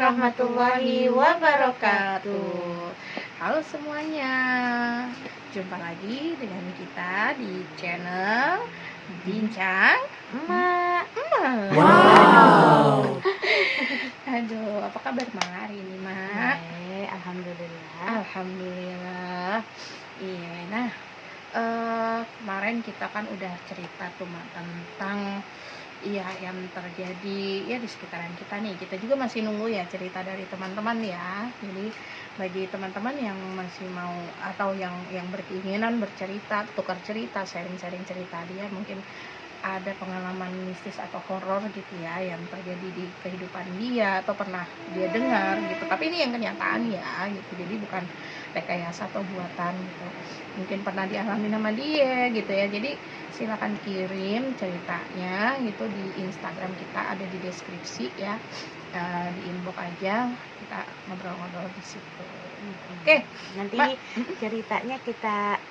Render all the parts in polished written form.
warahmatullahi wabarakatuh. Halo semuanya, jumpa lagi dengan kita di channel Bincang Emak. Wow. Aduh, apa kabar Mak hari ini, Mak? Alhamdulillah. Alhamdulillah. Iya, nah kemarin kita kan udah cerita tuh Mak tentang yang terjadi ya di sekitaran kita nih. Kita juga masih nunggu ya cerita dari teman-teman ya. Jadi bagi teman-teman yang masih mau atau yang berkeinginan bercerita, tukar cerita, sharing-sharing cerita dia, mungkin ada pengalaman mistis atau horor gitu ya yang terjadi di kehidupan dia atau pernah dia dengar gitu, tapi ini yang kenyataan ya gitu, jadi bukan rekayasa atau buatan gitu, mungkin pernah dialami sama dia gitu ya. Jadi silakan kirim ceritanya gitu di Instagram kita, ada di deskripsi ya, di inbox aja, kita ngobrol-ngobrol di situ. Oke, Nanti Mak. ceritanya kita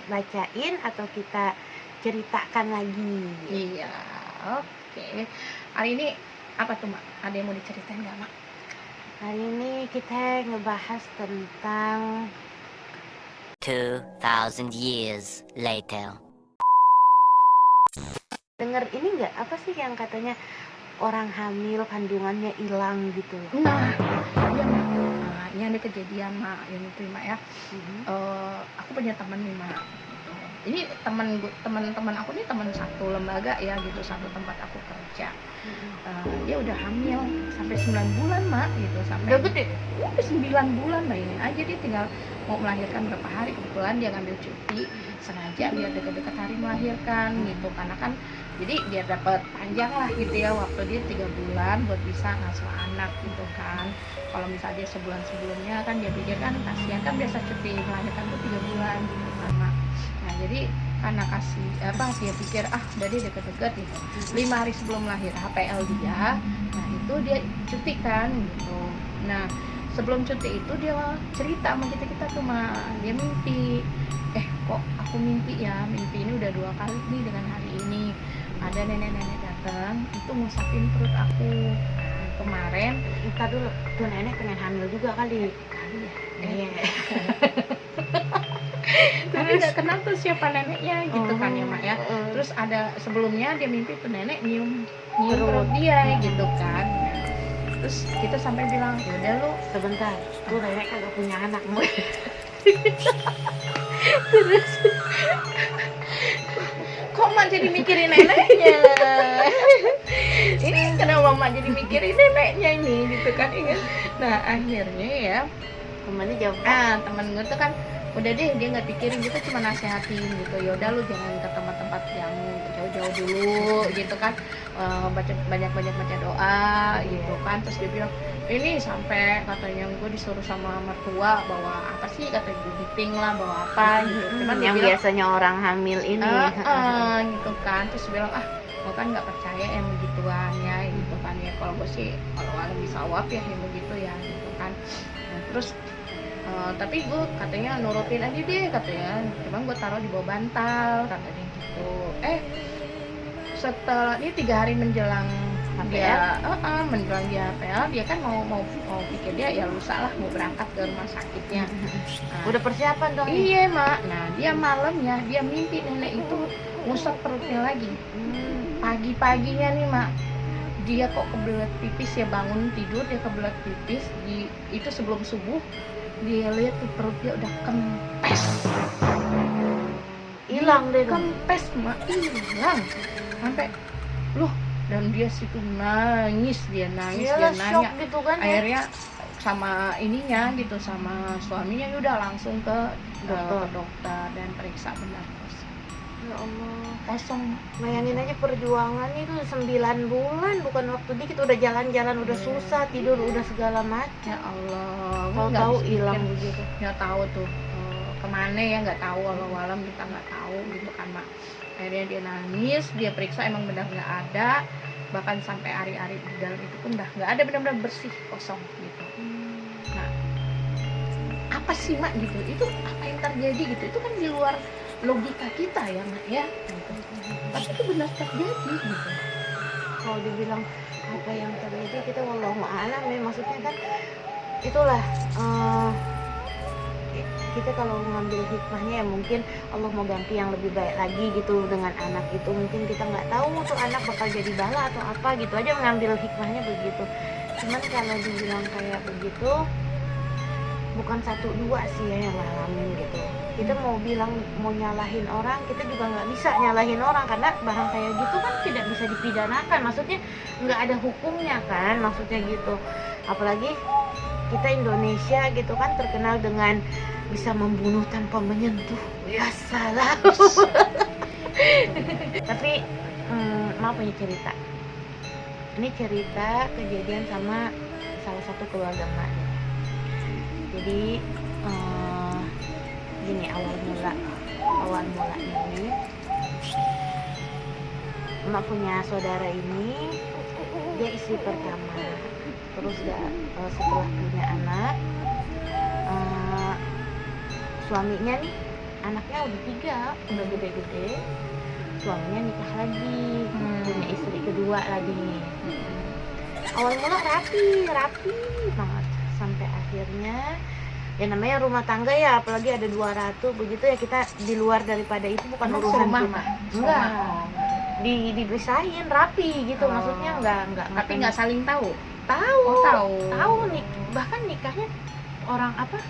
bacain atau kita ceritakan lagi. Iya, oke. Hari ini apa tuh Mak? Ada yang mau diceritain nggak Mak? Hari ini kita ngebahas tentang 2,000 years later. dengar ini nggak, apa sih yang katanya orang hamil kandungannya hilang gitu. Nah, iya Mak. Nah, ini ada kejadian Mak, yang itu Mak ya. Aku punya teman nih Mak. Ini teman aku nih teman satu lembaga ya gitu, satu tempat aku kerja. Dia udah hamil sampai 9 bulan Mak gitu, sampai Udah gede? udah 9 bulan, bayangin aja, dia tinggal mau melahirkan berapa hari, kebetulan dia ngambil cuti sengaja biar dekat-dekat hari melahirkan gitu, karena kan jadi biar dapat panjang lah gitu ya, waktu dia 3 bulan buat bisa ngasuh anak gitu kan. Kalau misalnya dia sebulan sebelumnya kan dia pikir kan kasihan, kan biasa cuti melahirkan tuh 3 bulan gitu kan Mak. Nah jadi karena dia pikir udah dia deket-deket gitu, 5 hari sebelum lahir HPL dia, nah itu dia cuti kan gitu. Nah sebelum cuti itu dia cerita sama kita tuh Mak, dia mimpi, kok aku mimpi ini udah 2 kali nih dengan hari ini, ada nenek-nenek datang itu ngusapin perut aku. Kemarin Ntar dulu, tuh nenek pengen hamil juga kali ya. Iya. Tapi nggak kenal tuh siapa neneknya gitu kan ya Mak ya. Terus ada sebelumnya dia mimpi tuh nenek nyium perut dia gitu kan. Terus kita sampai bilang, yaudah lu Sebentar, tuh nenek kagak punya anak. terus kok Mak jadi mikirin neneknya? Ini kenapa Mak jadi mikirin neneknya ini gitu kan, ingat? Nah akhirnya ya Temennya jawab, temen gue tuh kan udah deh, dia nggak pikirin, kita cuma nasehatin gitu, yaudah lu jangan ke tempat-tempat yang jauh-jauh dulu gitu kan, banyak-banyak baca doa gitu kan. Terus dia bilang ini sampai katanya gue disuruh sama mertua bawa apa sih, kata gugiting lah, bawa apa gitu, cuman dia yang bilang, biasanya orang hamil ini. gitu kan. Terus bilang gue kan nggak percaya yang begituan ya gitu kan ya, kalau gue sih kalau alam bisawab ya yang begitu ya gitu kan. Nah, terus tapi gue katanya nurutin aja deh katanya, cuman gue taruh di bawah bantal katanya gitu. Setelah ini 3 hari menjelang dia menjelang dia HPL, dia kan mau pikir dia ya lusa lah mau berangkat ke rumah sakitnya. Udah persiapan dong. Iya Mak. Nah dia malamnya dia mimpi nenek itu ngusap perutnya lagi. Pagi-paginya nih Mak, dia kok kebelet pipis ya, bangun tidur dia kebelet pipis itu sebelum subuh, dia lihat tuh perut dia udah kempes, Hilang deh. kempes Mak, hilang sampai loh, dan dia situ nangis, dia nanya Shock gitu kan ya. akhirnya sama ininya gitu, sama suaminya udah langsung ke dokter dan periksa, benar Ya Allah, kosong. bayangin aja perjuangan itu 9 bulan, bukan waktu dikit, udah jalan-jalan udah susah, tidur udah segala macam. Ya Allah, Kalau nggak tahu bisa hilang pikir. begitu. Nggak tahu tuh kemana ya, nggak tahu, walau kita nggak tahu gitu kan Mak. Akhirnya dia nangis, dia periksa emang benar nggak ada, bahkan sampai ari-ari di dalam itu pun udah nggak ada, benar-benar bersih, kosong gitu. Nah apa sih Mak gitu, itu apa yang terjadi gitu, itu kan di luar logika kita ya Mak ya gitu. Tapi itu benar terjadi gitu. Kalau dibilang apa yang terjadi kita wallahu a'lam ya, maksudnya kan itulah kita kalau ngambil hikmahnya ya mungkin Allah mau ganti yang lebih baik lagi gitu dengan anak itu, mungkin kita nggak tahu tuh anak bakal jadi bala atau apa gitu aja, mengambil hikmahnya begitu. Cuman kalau dibilang kayak begitu bukan 1-2 sih ya yang ngalamin gitu. Kita mau bilang mau nyalahin orang, kita juga nggak bisa nyalahin orang karena barang kayak gitu kan tidak bisa dipidanakan, maksudnya nggak ada hukumnya kan, maksudnya gitu. Apalagi kita Indonesia gitu kan terkenal dengan bisa membunuh tanpa menyentuh, ya salah. Tapi mau punya cerita. Ini cerita kejadian sama salah satu keluarga emak. Jadi gini awal mulanya ini, emak punya saudara ini, dia istri pertama. Terus setelah punya anak, suaminya nih anaknya udah 3, udah gede-gede, suaminya nikah lagi, punya istri kedua lagi. Awal mula rapi banget sampai akhirnya ya namanya rumah tangga ya, apalagi ada 2 ratu begitu ya, kita di luar daripada itu bukan urusan kita. Enggak, dipisahin rapi gitu, maksudnya enggak. Tapi nggak saling tahu. Tahu nih, bahkan nikahnya orang apa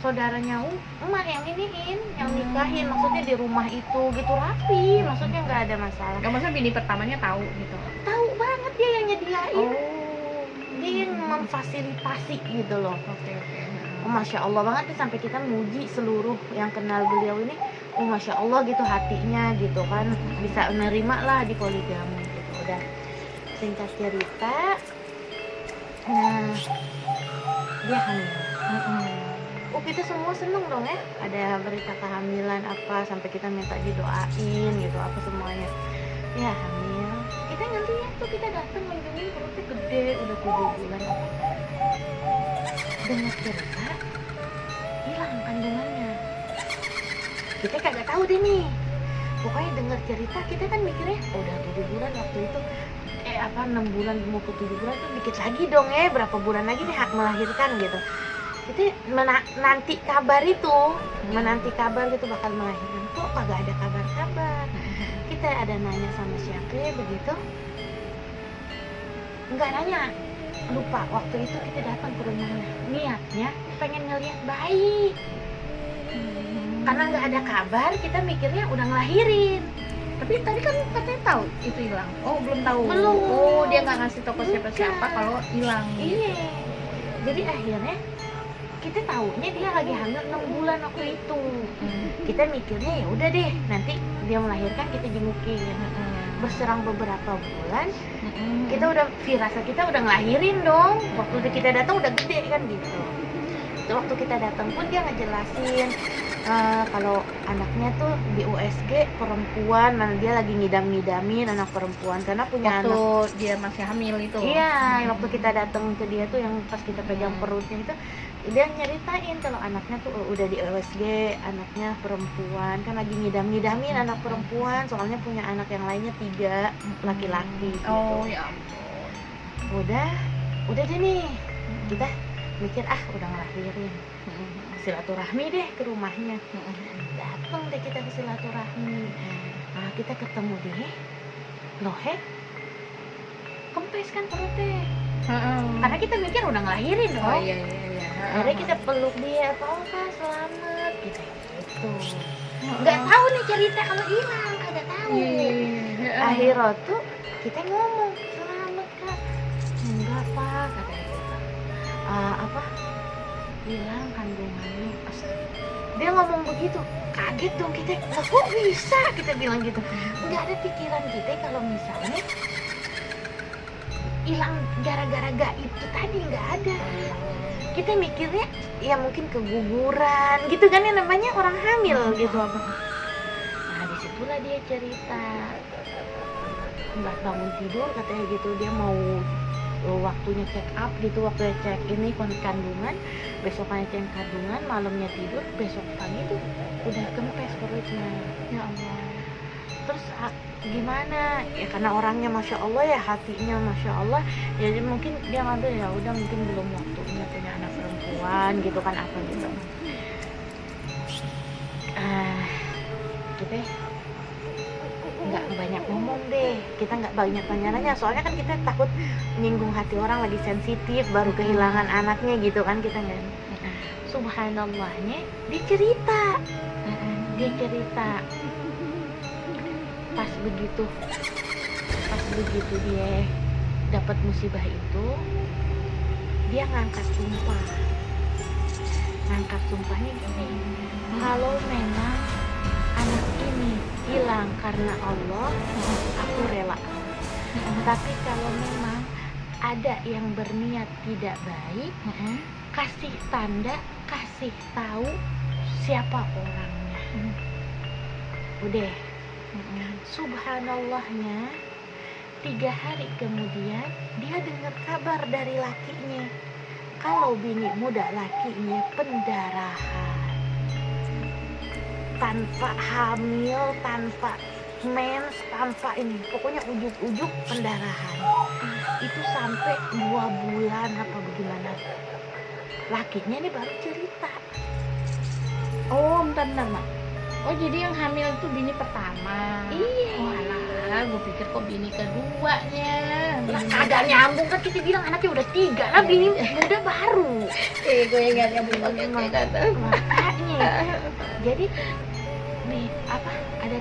saudaranya emak yang yang nikahin, maksudnya di rumah itu gitu rapi, maksudnya nggak ada masalah. Nggak, maksudnya bini pertamanya tahu gitu. Tahu banget dia yang nyediain, dia yang memfasilitasi gitu loh. Oke. Masya Allah banget nih, sampai kita muji seluruh yang kenal beliau ini. Masya Allah gitu hatinya gitu kan, bisa menerima lah di poligami gitu. Udah singkat cerita, nah dia hamil. Kita semua seneng dong ya, ada berita kehamilan apa, sampai kita minta didoain gitu apa semuanya. Ya hamil, kita ngeliat tuh, kita datang ngunjungin, perutnya gede, udah 7 bulan. Dengar cerita hilang kandungannya, kita kagak tahu deh nih. Pokoknya dengar cerita kita kan mikirnya udah 7 bulan waktu itu, 6 bulan mau ke 7 bulan tuh dikit lagi dong ya, berapa bulan lagi nih hak melahirkan gitu. Kita menanti kabar itu, menanti kabar gitu bakal melahirkan, kok kagak ada kabar. Kita ada nanya sama siapa begitu, nggak nanya, lupa. Waktu itu kita datang ke rumahnya, niatnya pengen ngeliat bayi, karena nggak ada kabar kita mikirnya udah ngelahirin. Tapi tadi kan katanya tahu itu hilang. Oh, belum tahu. Belum. Oh, dia nggak ngasih tahu ke siapa-siapa kalau hilang. Iya. Jadi akhirnya kita taunya dia lagi hamil 6 bulan waktu itu. Kita mikirnya ya udah deh, nanti dia melahirkan kita jengukin. Berserang beberapa bulan, kita udah firasat kita udah ngelahirin dong. Waktu kita datang udah gede kan gitu. Waktu kita datang pun dia ngejelasin kalau anaknya tuh di USG perempuan, mana dia lagi ngidam-ngidamin anak perempuan karena punya Waktu anak. dia masih hamil itu. Iya, waktu kita datang ke dia tuh yang pas kita pegang perutnya itu, dia nyeritain kalau anaknya tuh udah di USG, anaknya perempuan, kan lagi ngidam-ngidamin anak perempuan, soalnya punya anak yang lainnya 3 laki-laki gitu. Oh ya ampun. Udah deh nih, kita mikir udah ngelahirin, silaturahmi deh ke rumahnya. Datang deh kita ke silaturahmi. Nah, kita ketemu deh, loh kempes kan perutnya. Karena kita mikir udah ngelahirin dong. Oh iya. Akhirnya kita peluk dia, Kak selamat gitu. Nggak tahu nih cerita kalau hilang, kagak tahu. Akhirnya tuh kita ngomong, selamat Kak. Enggak Pak, katanya gitu. Hilang kandungannya. Dia ngomong begitu, kaget dong kita. Lah kok bisa? Kita bilang gitu. Nggak ada pikiran kita kalau misalnya hilang gara-gara gaib itu tadi, nggak ada. Kita mikirnya ya mungkin keguguran gitu kan, yang namanya orang hamil gitu apa. Nah disitulah dia cerita, nggak bangun tidur katanya gitu, dia mau waktunya check up gitu, waktunya cek ini kandungan, besokannya cek kandungan, malamnya tidur, besok pagi tuh udah kempes perutnya. Ya Allah. terus gimana ya, karena orangnya masya Allah ya, hatinya masya Allah, jadi mungkin dia ngambil ya udah mungkin belum waktunya punya anak perempuan gitu kan, apa gitu. Kita nggak banyak ngomong deh, kita nggak banyak tanya-tanya, soalnya kan kita takut menyinggung hati orang lagi sensitif baru kehilangan anaknya gitu kan, kita nggak. Subhanallahnya dia cerita pas begitu dia dapat musibah itu, dia ngangkat sumpahnya gini, kalau memang anak ini hilang karena Allah, aku rela. Tapi kalau memang ada yang berniat tidak baik, kasih tanda, kasih tahu siapa orangnya. Udah. Subhanallahnya 3 hari kemudian dia dengar kabar dari lakinya kalau bini muda lakinya pendarahan, tanpa hamil, tanpa mens, tanpa ini, pokoknya ujuk-ujuk pendarahan. Itu sampai 2 bulan apa bagaimana. Lakinya ini baru cerita. Oh, bentar, Mak. Oh, jadi yang hamil itu bini pertama. Iya. Oh, alah, gue pikir kok bini keduanya. Lah kagak nyambung kan, kita bilang anaknya udah 3 lah, bini muda baru. Gue yang gak nyambung banget. Makanya. Jadi nih apa, ada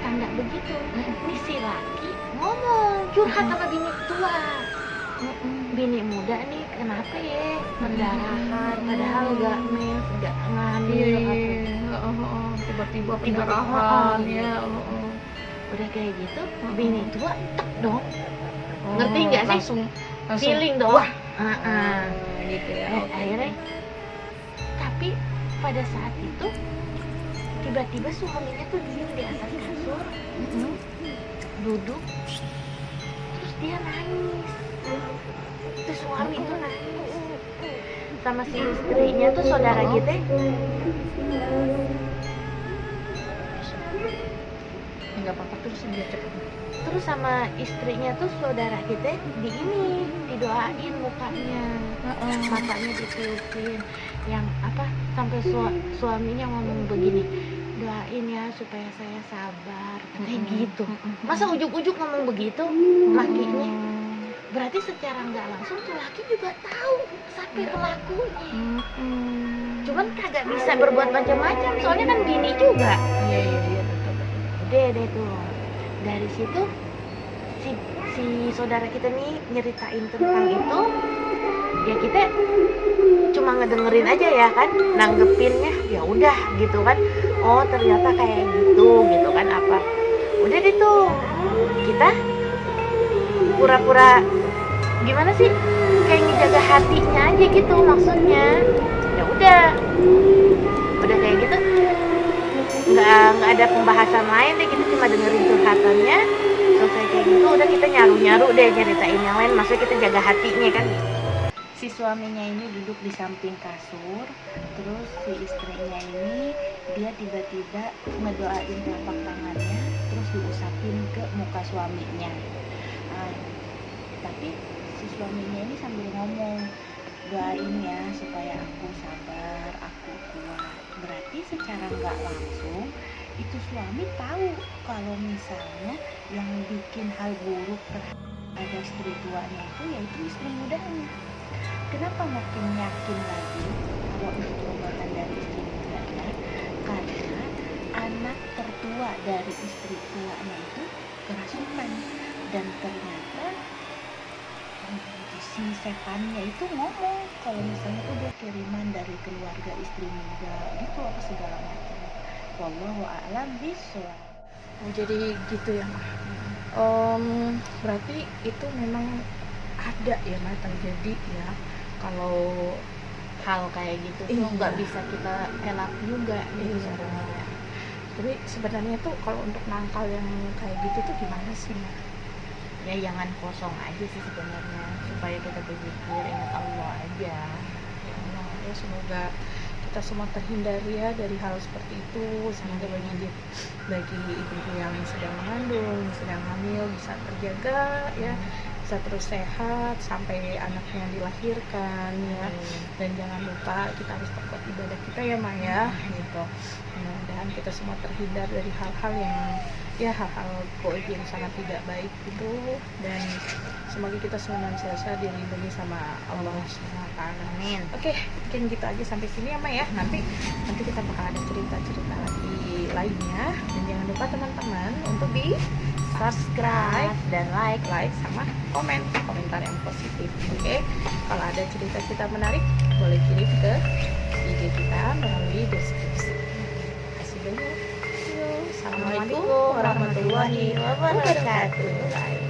tanda begitu. Nih si laki ngomong curhat sama bini tua. Bini muda nih kenapa ya pendarahan, padahal gak mens, gak ngambil apa. Tiba-tiba pendarahan ya. Udah kayak gitu, bini tua tek dong. Ngerti nggak sih? Langsung Feeling dong. Gitu ya. Akhirnya, tapi pada saat itu tiba-tiba suaminya tuh diem di atas kasur, duduk, terus dia nangis. Terus suami tuh nangis sama si istrinya tuh saudara kita. Nggak apa-apa, terus dia cepet. Terus sama istrinya tuh saudara kita didoain mukanya, matanya ditiupin, yang apa sampai suaminya ngomong begini, doain ya supaya saya sabar, katanya gitu. Masa ujuk-ujuk ngomong begitu lakinya? Berarti secara nggak langsung tuh laki juga tahu sampai pelakunya. Cuman kagak bisa berbuat macam-macam, soalnya kan bini juga. Iya. Udah deh tuh. Dari situ si saudara kita nih nyeritain tentang itu, ya kita cuma ngedengerin aja ya kan, nanggepinnya ya udah gitu kan. Oh ternyata kayak gitu kan apa. Udah deh tuh, kita pura-pura gimana sih, kayak ngejaga hatinya aja gitu maksudnya. Ya udah kayak gitu, nggak ada pembahasan lain deh, kita cuma dengerin curhatannya. Selesai kayak gitu udah kita nyaru deh ceritain yang lain, maksudnya kita jaga hatinya kan. Si suaminya ini duduk di samping kasur, terus si istrinya ini dia tiba-tiba ngedoain telapak tangannya, terus diusapin ke muka suaminya. Tapi si suaminya ini sambil ngomong, doain ya supaya aku sabar, aku kuat. Berarti secara nggak langsung itu suami tahu kalau misalnya yang bikin hal buruk terhadap istri tuanya itu yaitu istri mudanya. Kenapa makin yakin lagi kalau itu perbuatan dari istri mudanya? Karena anak tertua dari istri tuanya itu kerasukan, dan ternyata si setannya itu ngomong kalau misalnya tuh dia kiriman dari keluarga istri muda gitu apa segala macam. Wallahu a'lam bishawab. Jadi gitu ya, berarti itu memang ada ya, Mak, terjadi ya. Kalau Hal kayak gitu tuh nggak bisa kita elak juga gitu sebenarnya. Tapi sebenarnya tuh kalau untuk nangkal yang kayak gitu tuh gimana sih, Mak? Ya jangan kosong aja sih sebenarnya, supaya kita berpikir ingat Allah aja. Ya Allah, ya semoga kita semua terhindar ya dari hal seperti itu. Semoga bagi ibu-ibu yang sedang mengandung, sedang hamil bisa terjaga ya, bisa terus sehat sampai anaknya dilahirkan ya. Dan jangan lupa kita harus perkuat ibadah kita ya Maya gitu. Mudah-mudahan kita semua terhindar dari hal-hal yang hal-hal goib yang sangat tidak baik gitu, dan semoga kita senantiasa dilindungi sama Allah SWT. Amin. Oke, mungkin gitu aja sampai sini ya Maya. Nanti kita bakal ada cerita-cerita lagi lainnya, dan jangan lupa teman-teman untuk di subscribe Dan like. sama komentar yang positif. Oke, kalau ada cerita-cerita menarik boleh kirim ke IG kita melalui deskripsi. Terima kasih banyak. Assalamualaikum warahmatullahi wabarakatuh. Bye.